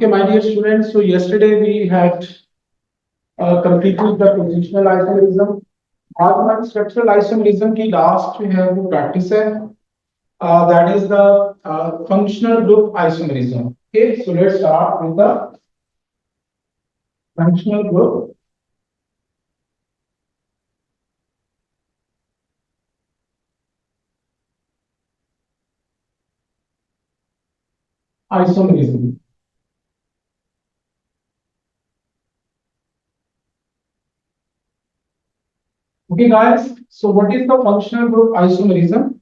my dear students, so yesterday we had completed the positional isomerism. आज हमारी structural isomerism की last जो है वो practice है, that is the functional group isomerism. Okay, so let's start with the functional group isomerism. Okay guys, so what is the functional group isomerism?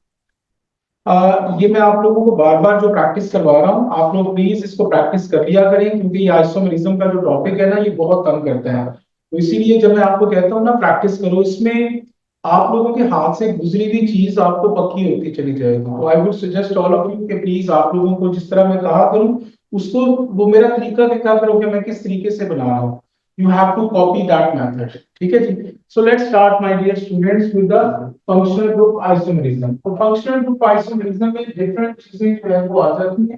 ये मैं आप लोगों को बार बार जो प्रैक्टिस करवा रहा हूँ, आप लोग प्लीज इसको प्रैक्टिस कर लिया करें, क्योंकि ये आइसोमेरिज्म का जो टॉपिक है ना, ये बहुत तंग करता है। तो इसीलिए जब मैं आपको कहता हूँ ना प्रैक्टिस करो, इसमें आप लोगों के हाथ से गुजरी हुई चीज आपको पक्की होती चली जाएगी। तो I would suggest all of you कि प्लीज आप लोगों को जिस तरह मैं कहा करूँ, उसको वो मेरा तरीका दिखा करो कि मैं किस तरीके से बना रहा हूँ। You have to copy that method. ठीक है जी। So let's start, my dear students, with the functional group isomerism. तो functional group isomerism में different चीजें जो है वो आ जाती हैं।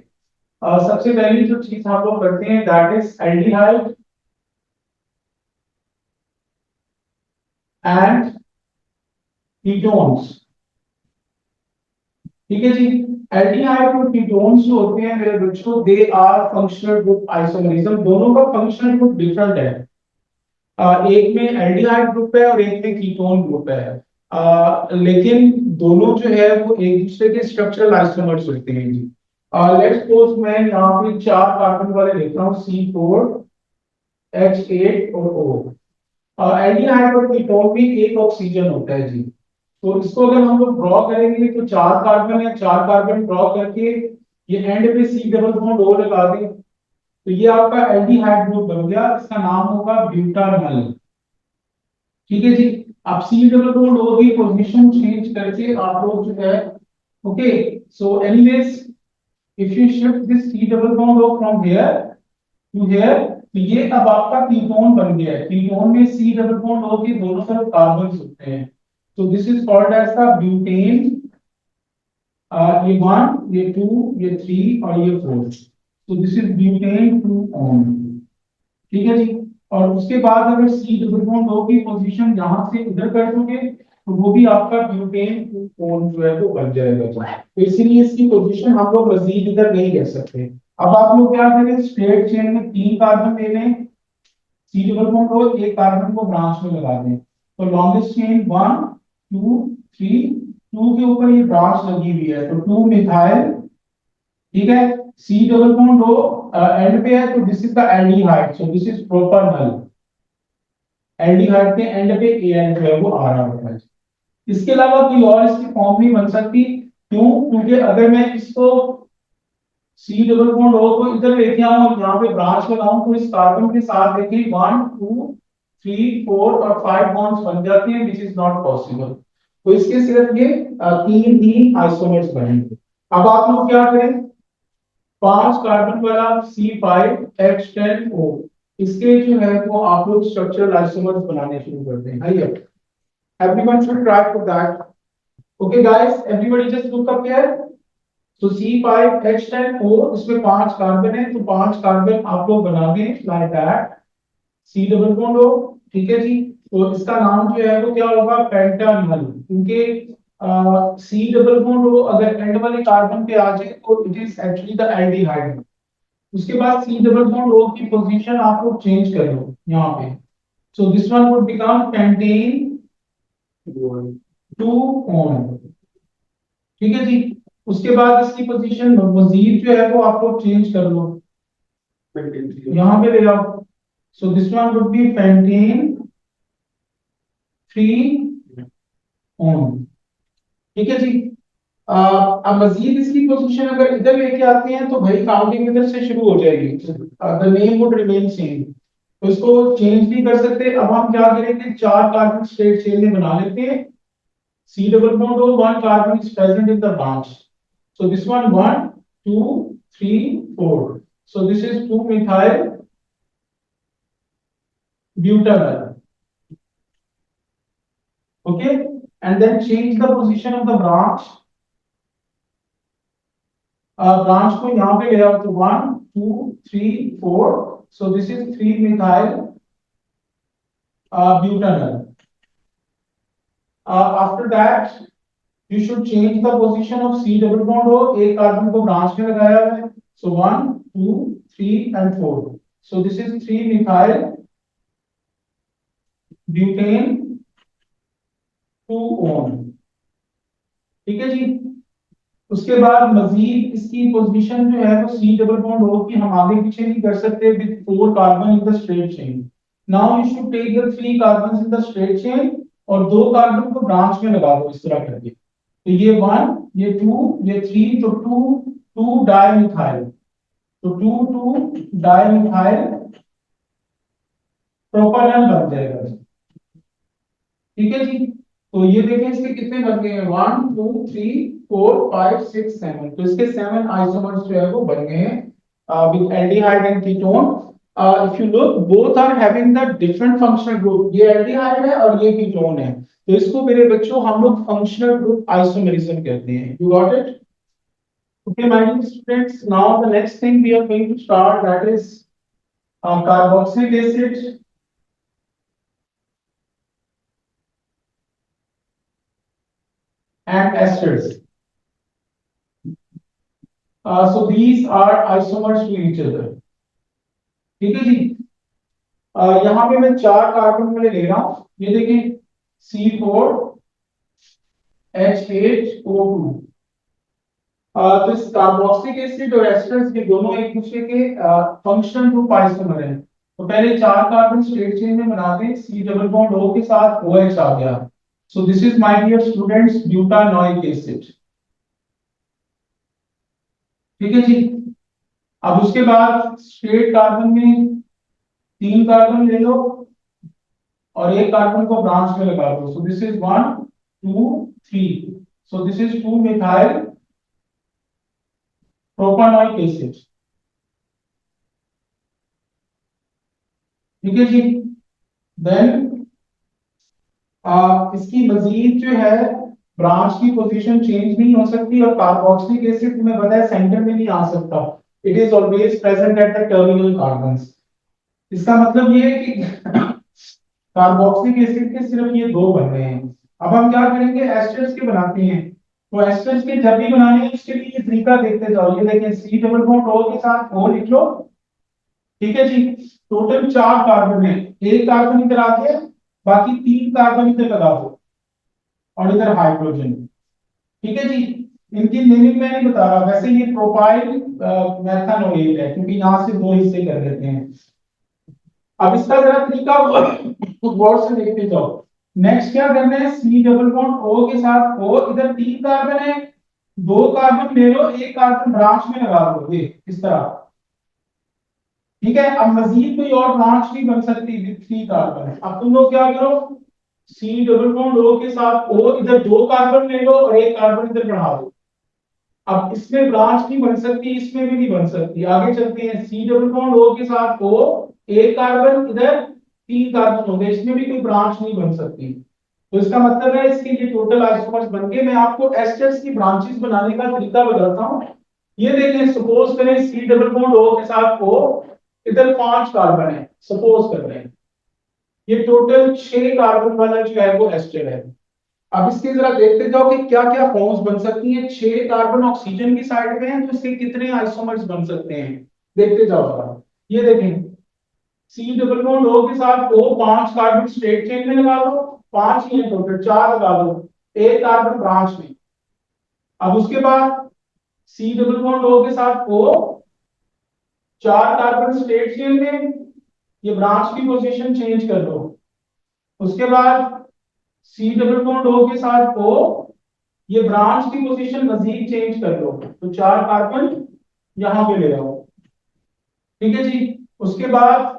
सबसे पहली जो चीज हम लोग करते हैं that is aldehyde and ketones. ठीक है जी। aldehyde और ketones जो होते हैं मेरे बच्चों, they are functional group isomerism. दोनों का functional group different है। एक में एल्डिहाइड ग्रुप है और एक में कीटोन ग्रुप है, लेकिन दोनों जो है वो एक दूसरे के स्ट्रक्चरल आइसोमर्स होते हैं जी। लेट्स सपोज मैं यहाँ पे 4 कार्बन वाले लेता हूँ, C4 H8 और O। एल्डिहाइड और कीटोन में एक ऑक्सीजन होता है जी। तो इसको अगर हम लोग ड्रॉ करेंगे तो 4 कार्बन है, 4 कार्बन ड्रॉ करके ये एंड पे C डबल बॉन्ड O लगा दें, तो ये आपका एल्डिहाइड ग्रुप बन गया। इसका नाम होगा ब्यूटानल। ठीक है जी। अब सी डबल बॉन्ड ओ की पोजीशन चेंज करके आप लोग जो है, okay, so anyways if you shift this C double bond O from here to here, तो ये अब आपका कीटोन बन गया है। कीटोन में सी डबल बॉन्ड ओ के दोनों तरफ कार्बन होते हैं, तो this is called as the butane. ये 1, ये 2, ये 3 और ये 4, तो दिस इज ब्यूटेन 2 ऑन। ठीक है जी। और उसके बाद अगर सी डबल बॉन्ड ओ की पोजीशन यहां से इधर कर दोगे तो वो भी आपका ब्यूटेन 2 ऑन जो है वो बन जाएगा जी। तो इसीलिए इसकी पोजीशन हम लोग मजीद इधर नहीं कर सकते। अब आप लोग क्या करें, स्ट्रेट चेन में 3 कार्बन ले लें, सी डबल बॉन्ड ओ, एक कार्बन को ब्रांच में लगा दें, तो लॉन्गेस्ट चेन 1 2 3, 2 के ऊपर ये ब्रांच लगी हुई है, तो 2 मिथाइल। ठीक है। C double bond O end पे है, तो this is the aldehyde, so this is propanal. Aldehyde के एंड पे एन जो है वो आ रहा होता है। इसके अलावा कोई और इसकी फॉर्म नहीं बन सकती। क्यों? क्योंकि अगर मैं इसको सी डबल बॉन्ड ओ को इधर लेके आऊं और यहाँ पे ब्रांच लगाऊं, तो इस कार्बन के साथ देखिए 1 2 3 4 और 5 बॉन्ड्स बन जाते हैं, विच इज नॉट पॉसिबल। तो इसके सिर्फ ये 3 ही आइसोमर्स बनेंगे। अब आप लोग क्या करें, 5 कार्बन वाला C5H10O, इसके जो है वो आप लोग स्ट्रक्चरल आइसोमर्स बनाने शुरू करते हैं। आइए, everyone should try for that. Okay guys, everybody just look up here. तो C5H10O, इसमें 5 कार्बन है, तो 5 कार्बन आप लोग बना दें like that, C double bond O। ठीक है जी। तो इसका नाम जो है वो क्या होगा, पेंटानल, क्योंकि सी डबल बॉन्ड O अगर एंड वाले कार्बन पे आ जाए तो it is actually the aldehyde. उसके बाद सी डबल बॉन्ड O की पोजीशन आप लोग चेंज कर लो यहाँ पे, so this one would become pentane 2 on. ठीक है जी। उसके बाद इसकी पोजीशन मजीद जो है वो आप लोग चेंज कर लो, यहाँ पे ले आओ, so this one would be pentane 3 on. ठीक है जी। अब मजीद इसकी पोजीशन अगर इधर लेके आते हैं तो भाई काउंटिंग इधर से शुरू हो जाएगी, the name would remain same. तो इसको चेंज नहीं कर सकते। अब हम क्या करेंगे, 4 कार्बन स्ट्रेट चेन में बना लेते हैं। सी डबल बॉन्ड और 1 carbon is present in the branch, so this one 1 2 3 4, so this is 2 methyl butanol. Okay, and then change the position of the branch. Branch को यहाँ पे ले आओ तो 1 2 3 4, so this is 3 methyl butanol. After that you should change the position of C double bond O. एक carbon को branch में लगाया है, so 1 2 3 and 4, so this is 3 methyl butane 2 on. ठीक है जी। उसके बाद मजीद इसकी पोजीशन जो है वो सी डबल बॉन्ड O की हम आगे पीछे नहीं कर सकते with 4 carbon in the straight chain. Now you should take the 3 carbon in the straight chain और 2 कार्बन को ब्रांच में लगा दो इस तरह करके। तो ये 1 ये 2 ये 3, तो 2 डाइमिथाइल, तो 2 डाइमिथाइल प्रोपानॉल बन जाएगा। ठीक है जी। तो ये देखें इसके कितने बन गए हैं, 1 2 3 4 5 6 7, तो इसके 7 आइसोमर्स जो है वो बन गए हैं with aldehyde and ketone. If you look both are having the different functional group, ये एल्डिहाइड है और ये कीटोन है, तो इसको मेरे बच्चों हम लोग फंक्शनल ग्रुप आइसोमेरिज्म कहते हैं। You got it? Okay my dear students, now the next thing we are going to start, that is carboxylic acid and esters. So these are isomers to each other. ठीक है जी। यहाँ पे मैं 4 carbon वाले ले रहा हूँ, ये देखिए C4H8O2। तो इस कार्बोक्सिलिक एसिड और एस्टर्स के दोनों एक दूसरे के फंक्शनल ग्रुप आइसोमर हैं। तो पहले 4 कार्बन स्ट्रेट चेन में बनाते हैं, C डबल बॉन्ड O के साथ OH आ गया। So this is my dear students butanoic acid। ठीक है जी। अब उसके बाद स्ट्रेट कार्बन में 3 कार्बन ले लो और एक कार्बन को ब्रांच में लगा दो। सो this is 1 2 3, so this is 2 methyl propanoic acid. ठीक है जी। देन इसकी मजीद जो है ब्रांच की पोजीशन चेंज नहीं हो सकती और कार्बोक्सिलिक एसिड तुम्हें पता है सेंटर में नहीं आ सकता, it is always present at the terminal carbons. इसका मतलब ये है कि कार्बोक्सिलिक एसिड के सिर्फ ये 2 बन रहे हैं। अब हम क्या करेंगे, एस्टर्स के बनाते हैं। तो एस्टर्स के जब भी बनाने हैं उसके लिए ये तरीका देखते जाओ। ये देखें सी डबल बॉन्ड O के साथ O लिख लो। ठीक है जी। टोटल 4 कार्बन है, एक कार्बन इधर आ गया, बाकी 3 कार्बन इधर लगा दो और इधर हाइड्रोजन। ठीक है जी। इनकी नेमिंग मैं नहीं बता रहा, वैसे ये प्रोपाइल मेथनोएट है क्योंकि यहाँ से 2 हिस्से कर देते हैं। अब इसका जरा तरीका गौर से देखते जाओ। नेक्स्ट क्या करना है, सी डबल बॉन्ड O के साथ O, इधर 3 कार्बन है, 2 कार्बन ले लो, एक कार्बन ब्रांच में लगा दो, ये इस तरह। ठीक है। अब मजीद कोई और ब्रांच नहीं बन सकती विद 3 कार्बन। अब तुम लोग क्या करो, सी डबल बॉन्ड O के साथ O, इधर 2 कार्बन ले लो और एक कार्बन इधर बढ़ा दो। अब इसमें ब्रांच नहीं बन सकती, इसमें भी नहीं बन सकती। आगे चलते हैं, सी डबल बॉन्ड O के साथ O, एक कार्बन इधर, 3 कार्बन होंगे, इसमें भी कोई ब्रांच नहीं बन सकती। तो इसका मतलब है इसके लिए टोटल आइसोमर्स बन गए। मैं आपको एस्टर्स की ब्रांचेस बनाने का तरीका बताता हूँ। ये देखें, सपोज करें सी डबल बॉन्ड O के साथ O, इधर 5 कार्बन है, सपोज कर रहे हैं, ये टोटल 6 कार्बन वाला जो है वो एस्टर है। अब इसके जरा देखते जाओ कि क्या क्या फॉर्म्स बन सकती हैं। 6 कार्बन ऑक्सीजन की साइड में है, तो इसके कितने आइसोमर्स बन सकते हैं, देखते जाओ जरा। ये देखें, सी डबल बॉन्ड O के साथ O, 5 कार्बन स्ट्रेट चेन में लगा दो, 5 ही है टोटल, 4 लगा दो, एक कार्बन ब्रांच में। अब उसके बाद सी डबल बॉन्ड O के साथ O, 4 कार्बन स्ट्रेट चेन में, ये ब्रांच की पोजीशन चेंज कर दो। उसके बाद सी डबल बॉन्ड O के साथ O, ये ब्रांच की पोजीशन मजीद चेंज कर दो, तो 4 कार्बन यहां पे ले आओ। ठीक है जी। उसके बाद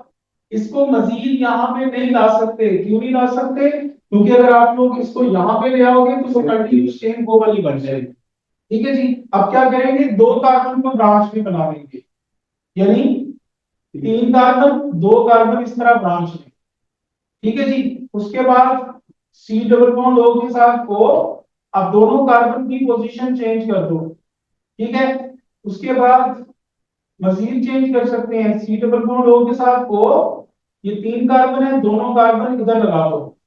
इसको मजीद यहाँ पे नहीं ला सकते, क्यों नहीं ला सकते, क्योंकि अगर आप लोग इसको यहाँ पे ले आओगे तो वो कंटिन्यूस चेन वो वाली बन जाएगी। ठीक है जी। अब क्या करेंगे, 2 कार्बन को ब्रांच में बना देंगे, यानी 3 कार्बन 2 कार्बन इस तरह ब्रांच में। ठीक है जी। उसके बाद सी डबल बॉन्ड O के साथ O, अब दोनों कार्बन की पोजीशन चेंज कर दो। ठीक है। उसके बाद मजीद चेंज कर सकते हैं, सी डबल बॉन्ड ओ के साथ ओ, ये 3 कार्बन है, दोनों कार्बन इधर लगा दो।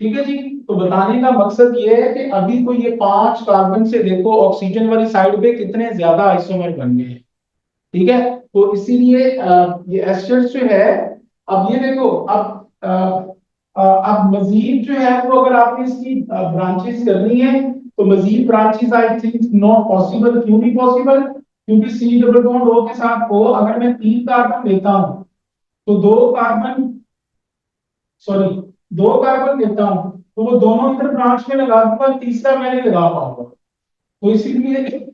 ठीक है जी। तो बताने का मकसद ये है कि अभी तो ये 5 कार्बन से देखो ऑक्सीजन वाली साइड पे कितने ज्यादा आइसोमर बन गए हैं। ठीक है। तो इसीलिए ये एस्टर्स जो है, अब ये देखो, अब मजीद जो है वो अगर आपने इसकी ब्रांचेस करनी है तो मजीद branches I think not possible. क्यों नहीं पॉसिबल? क्योंकि सी डबल बॉन्ड ओ के साथ ओ अगर मैं 3 कार्बन लेता हूं तो 2 कार्बन, सॉरी, 2 कार्बन लेता हूं तो वो दोनों इधर ब्रांच में लगा दूंगा, तीसरा मैं नहीं लगा पाऊंगा। तो इसीलिए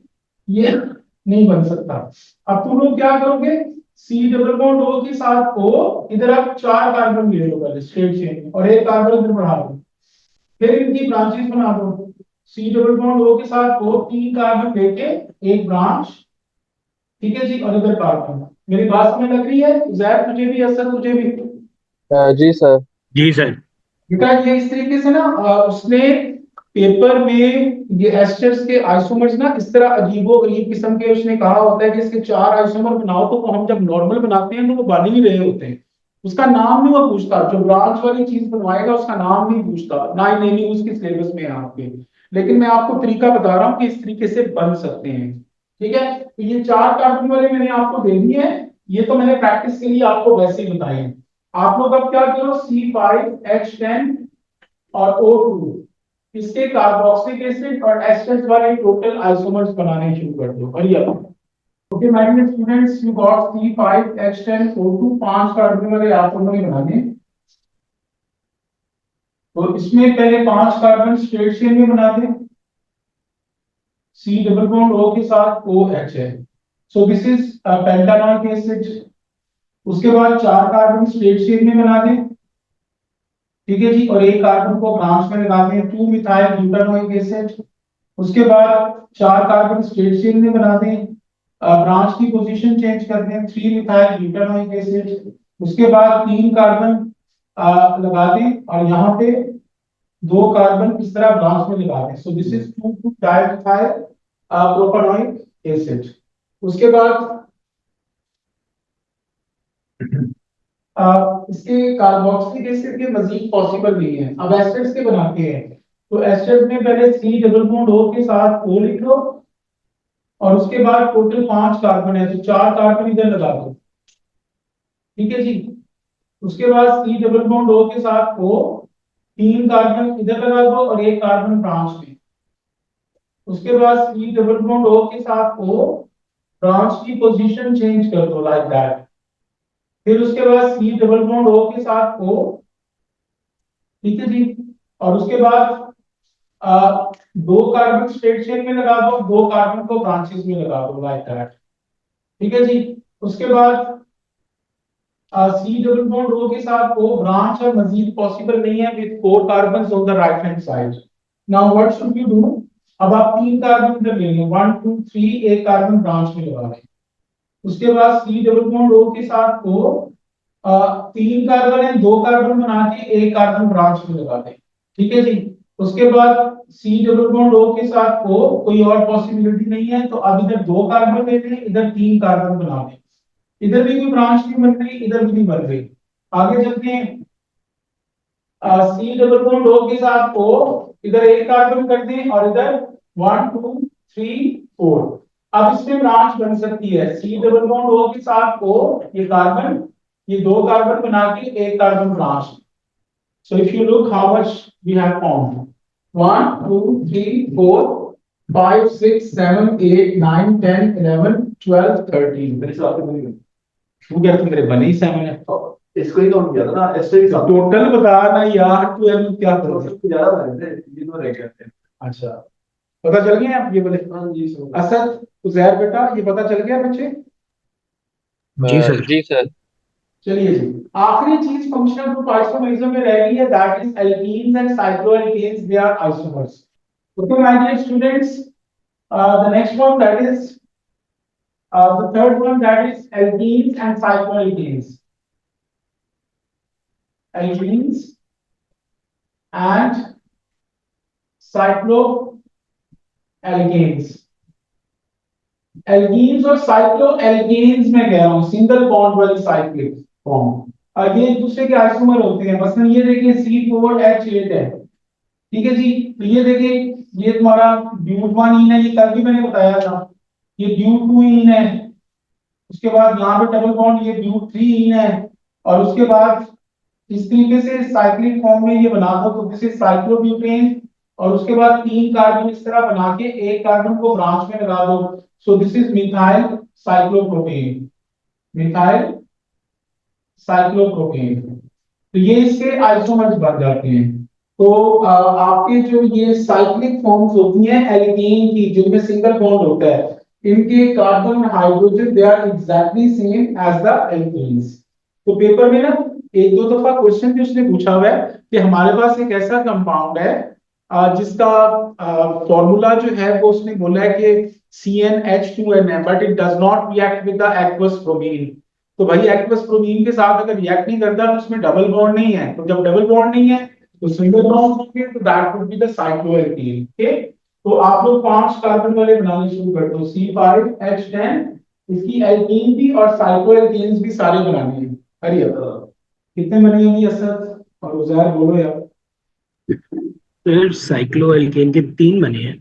ये नहीं बन सकता। अब तुम लोग क्या करोगे, सी डबल बॉन्ड ओ के साथ ओ, इधर आप 4 कार्बन ले लो पहले स्ट्रेट चेन में और 1 कार्बन इधर बढ़ा दो, फिर इनकी ब्रांचेस बना दो। सी डबल बॉन्ड ओ के साथ ओ, 3 कार्बन लेके एक ब्रांच। ठीक है जी। और इधर कार्बन। मेरी बात समझ लग रही है जैद? तुझे भी, असर तुझे भी? जी सर। जी सर। बेटा ये इस तरीके से ना उसने पेपर में ये एस्टर्स के आइसोमर्स ना इस तरह अजीबो गरीब किस्म के उसने कहा होता है कि इसके 4 आइसोमर बनाओ, तो वो हम जब नॉर्मल बनाते हैं तो वो बन ही नहीं रहे होते हैं। उसका नाम नहीं वो पूछता, जो ब्रांच वाली चीज बनवाएगा उसका नाम नहीं पूछता, ना ही नहीं उसके सिलेबस में है आपके। लेकिन मैं आपको तरीका बता रहा हूँ कि इस तरीके से बन सकते हैं। ठीक है। तो ये 4 कार्बन वाले मैंने आपको दे दिए हैं, ये तो मैंने प्रैक्टिस के लिए आपको वैसे ही बताए हैं। आप लोग अब क्या करो, C5H10 और O2 इसके कार्बोक्सिलिक एसिड और एस्टर्स वाले टोटल आइसोमर्स बनाने शुरू कर दो। Hurry up. Okay my dear students, you got C5H10 O2, 5 carbon वाले आइसोमर बनाने। तो इसमें पहले 5 कार्बन स्ट्रेट चेन में बना दें, C डबल बॉन्ड O के साथ OH है, सो दिस इज पेंटानोइक एसिड। उसके बाद 4 कार्बन स्ट्रेट चेन में बना दें। ठीक है जी। और एक कार्बन को ब्रांच में लगाते हैं, 2 मिथाइल ब्यूटानोइक एसिड। उसके बाद 4 कार्बन स्ट्रेट चेन में बनाते हैं, ब्रांच की पोजीशन चेंज करते हैं, 3 मिथाइल ब्यूटानोइक एसिड। उसके बाद 3 कार्बन लगाते हैं और यहाँ पे 2 कार्बन इस तरह ब्रांच में लगाते हैं, सो this is 2 dimethyl propanoic acid. उसके बाद इसके कार्बोक्सिलिक एसिड के मजीद पॉसिबल नहीं है। अब एस्टर्स के बनाते हैं, तो एस्टर्स में पहले सी डबल बॉन्ड ओ के साथ ओ लिख लो और उसके बाद टोटल 5 कार्बन है तो 4 कार्बन इधर लगा दो। ठीक है जी। उसके बाद सी डबल बॉन्ड ओ के साथ ओ, 3 कार्बन इधर लगा दो और एक कार्बन ब्रांच में। उसके बाद सी डबल बॉन्ड ओ के साथ ओ, ब्रांच की पोजीशन चेंज कर दो लाइक दैट। फिर उसके बाद सी डबल बॉन्ड ओ के साथ ओ। ठीक है जी। और उसके बाद आ, 2 कार्बन स्ट्रेट चेन में लगा दो, 2 कार्बन को ब्रांचेस में लगा दो लाइक दैट। ठीक है जी। उसके बाद सी डबल बॉन्ड ओ के साथ ओ ब्रांच और मजीद पॉसिबल नहीं है with 4 carbon on the right hand side. Now what should you do? अब आप 3 कार्बन इधर ले लें, 1 2 3, एक कार्बन ब्रांच में लगा लें। उसके बाद सी डबल बॉन्ड ओ के साथ ओ, 3 कार्बन है, 2 कार्बन बना के एक कार्बन ब्रांच में लगा दें। ठीक है जी। उसके बाद सी डबल बॉन्ड ओ के साथ ओ, कोई और पॉसिबिलिटी नहीं है तो अब इधर 2 कार्बन लेते हैं, इधर 3 कार्बन बना दें। इधर भी कोई ब्रांच नहीं बन रही, इधर भी नहीं बन रही। आगे चलते हैं, सी डबल बॉन्ड ओ के साथ ओ, इधर एक कार्बन कर दें और इधर 1 2 3 4। अब इसमें ब्रांच बन सकती है, सी डबल बॉन्ड ओ के साथ ओ, ये कार्बन, ये 2 कार्बन बना के एक carbon branch. So if you look how much we have found, 1 2 3 4 5 6 7 8 9 10 11 12 13। मेरे साथ में तू क्या, तो मेरे बने ही 7 है। इसको ही काउंट किया था ना, ऐसे ही टोटल बता ना यार, 12 क्या करोगे? ज्यादा बने थे, ये तो रह गए थे। अच्छा, पता चल गया आप ये बोले? हाँ जी सर। असद, उजैर बेटा, ये पता चल गया बच्चे? जी सर। जी सर। चलिए जी। आखिरी चीज फंक्शनल ग्रुप आइसोमरिज्म में रह गई है, that is alkenes and cycloalkanes, they are isomers. Okay my dear students, the next one that is the third one, that is alkenes and cycloalkenes. Alkenes and cycloalkenes. Alkenes और cyclo alkanes में कह रहा हूँ, single bond वाली cyclic form. ये एक दूसरे के आइसोमर होते हैं। मसलन ये देखिए C4H8 है, ठीक है जी। तो ये देखिए, ये तुम्हारा ब्यूटवानीन है, ये कल भी मैंने बताया था। ये ब्यूटूइन है। उसके बाद यहाँ पे डबल बॉन्ड, ये ब्यूट्रीन है। और उसके बाद इस तरीके से साइक्लिक फॉर्म में ये बना दो तो दिस इज साइक्लोब्यूटेन। और उसके बाद 3 कार्बन इस तरह बना के एक कार्बन को ब्रांच में लगा दो, सो this is methyl cyclopropane. Methyl cyclopropane. तो ये इसके आइसोमर्स बन जाते हैं। तो आपके जो ये साइक्लिक फॉर्म्स होती हैं एल्कीन की, जिनमें सिंगल बॉन्ड होता है, इनके carbon hydrogen they are exactly same as the alkenes. तो पेपर में ना एक दो दफा क्वेश्चन भी उसने पूछा हुआ है कि हमारे पास एक ऐसा कंपाउंड है जिसका फॉर्मूला जो है वो उसने बोला है कि CnH2n है, but it does not react with the aqueous bromine. तो भाई एक्वस ब्रोमीन के साथ अगर रिएक्ट नहीं करता तो उसमें डबल बॉन्ड नहीं है। तो जब डबल बॉन्ड नहीं है तो सिंगल बॉन्ड होंगे, तो that would be the cycloalkene. Okay, तो आप लोग 5 कार्बन वाले बनाने शुरू कर दो, C5H10। इसकी एल्कीन भी और साइक्लोएल्कीन्स भी सारे बनाने हैं। अरे यार, कितने बनेंगे असद और उजैर, बोलो यार। फिर साइक्लो एल्केन के 3 बने हैं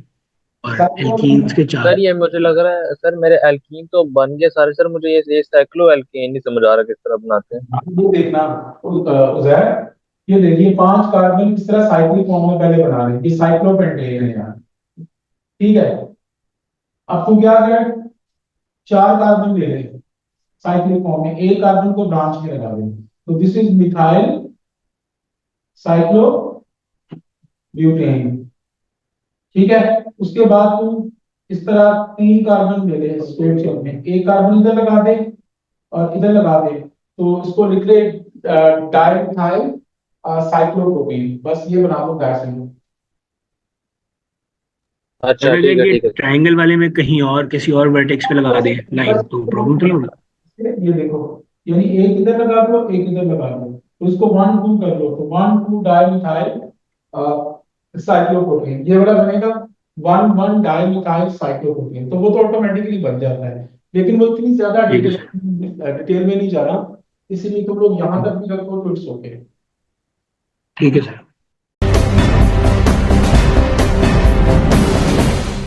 और एल्कीन्स के 4। सर ये मुझे लग रहा है सर, मेरे एल्कीन तो बन गए सारे सर, मुझे ये साइक्लो एल्कीन नहीं समझ आ रहा किस तरह बनाते हैं। ये देखना उजैर, ये देखिए 5 कार्बन इस तरह साइक्लिक फॉर्म में पहले बना रहे हैं, ये साइक्लोपेंटेन है यार, ठीक है। अब तुम क्या कर, 4 कार्बन ले रहे साइक्लिक फॉर्म में, एक कार्बन को ब्रांच में लगा दें, तो दिस इज मिथाइल साइक्लोब्यूटेन, ठीक है। उसके बाद तुम इस तरह 3 कार्बन ले ले स्ट्रेट चेन में, एक कार्बन इधर लगा दे और इधर लगा दे, तो इसको लिख ले डाइमिथाइल साइक्लोप्रोपेन। बस ये बना लो गैस में। अच्छा अगर ठीक है ये ठीक है। ट्रायंगल वाले में कहीं और किसी और वर्टेक्स पे लगा दें लाइन तो प्रॉब्लम तो नहीं होगी? ये देखो, यानी एक इधर लगा दो एक इधर लगा दो, तो इसको 1 2 कर लो, तो 1 2 डाइमिथाइल साइक्लोप्रोपेन ये वाला बनेगा। 1 1 डाइमिथाइल साइक्लोप्रोपेन, तो वो तो ऑटोमेटिकली बन जाता है। लेकिन वो इतनी ज्यादा ठीक है डिटेल सर। डिटेल में नहीं जा रहा, इसीलिए तुम लोग यहाँ तक भी रखो तो इट्स ओके। ठीक है सर।